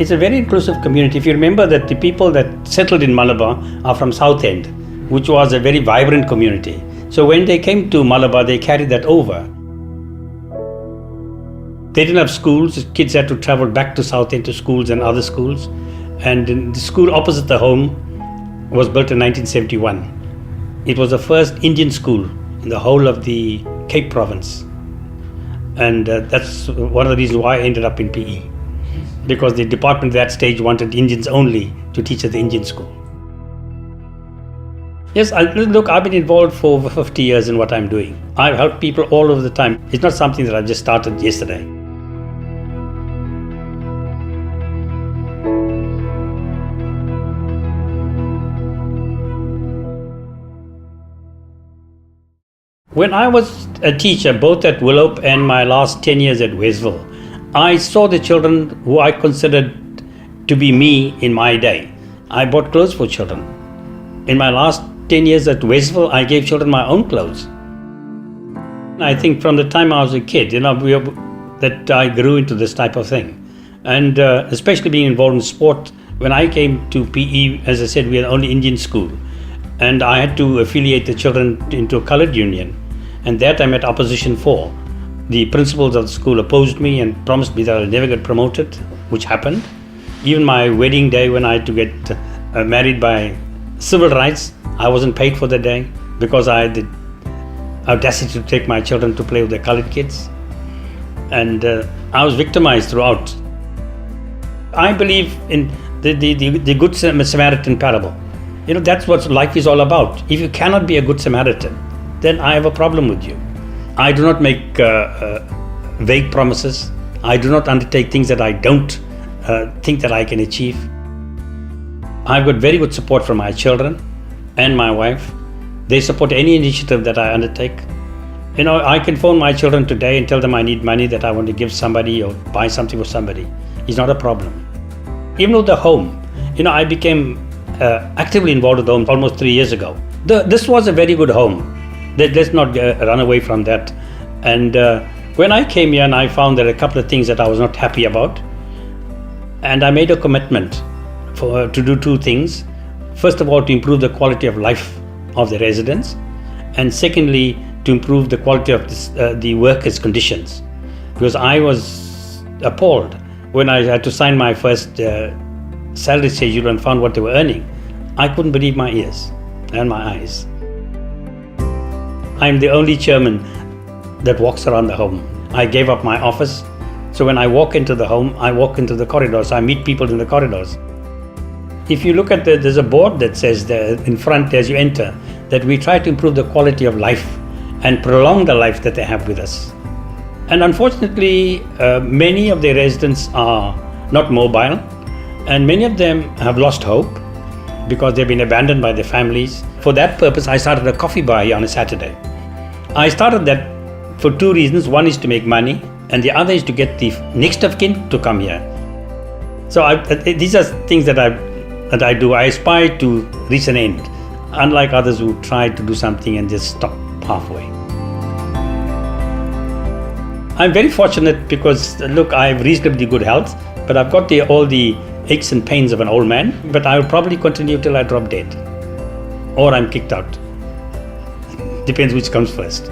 It's a very inclusive community. If you remember that the people that settled in Malabar are from Southend, which was a very vibrant community. So when they came to Malabar, they carried that over. They didn't have schools. Kids had to travel back to Southend to schools and other schools. And the school opposite the home was built in 1971. It was the first Indian school in the whole of the Cape Province. And that's one of the reasons why I ended up in PE. Because the department at that stage wanted Indians only to teach at the Indian school. Yes, look, I've been involved for over 50 years in what I'm doing. I've helped people all over the time. It's not something that I've just started yesterday. When I was a teacher, both at Willope and my last 10 years at Westville, I saw the children who I considered to be me in my day. I bought clothes for children. In my last 10 years at Westville, I gave children my own clothes. I think from the time I was a kid, that I grew into this type of thing. And especially being involved in sport, when I came to PE, as I said, we are the only Indian school. And I had to affiliate the children into a colored union. And that I met opposition for. The principals of the school opposed me and promised me that I'll never get promoted, which happened. Even my wedding day, when I had to get married by civil rights, I wasn't paid for the day because I had the audacity to take my children to play with the colored kids. And I was victimized throughout. I believe in the Good Samaritan parable. That's what life is all about. If you cannot be a good Samaritan, then I have a problem with you. I do not make vague promises. I do not undertake things that I don't think that I can achieve. I've got very good support from my children and my wife. They support any initiative that I undertake. I can phone my children today and tell them I need money that I want to give somebody or buy something for somebody. It's not a problem. Even with the home, I became actively involved with the home almost 3 years ago. This was a very good home. Let's not run away from that. And when I came here and I found there are a couple of things that I was not happy about, and I made a commitment to do two things. First of all, to improve the quality of life of the residents, and secondly, to improve the quality of the workers' conditions. Because I was appalled when I had to sign my first salary schedule and found what they were earning. I couldn't believe my ears and my eyes. I'm the only chairman that walks around the home. I gave up my office, so when I walk into the home, I walk into the corridors. I meet people in the corridors. If you look at there's a board that says there in front as you enter that we try to improve the quality of life and prolong the life that they have with us. And unfortunately, many of the residents are not mobile, and many of them have lost hope because they've been abandoned by their families. For that purpose, I started a coffee bar here on a Saturday. I started that for two reasons. One is to make money, and the other is to get the next of kin to come here. So these are things that I do. I aspire to reach an end, unlike others who try to do something and just stop halfway. I'm very fortunate because, look, I have reasonably good health, but I've got all the aches and pains of an old man, but I will probably continue till I drop dead. Or I'm kicked out. Depends which comes first.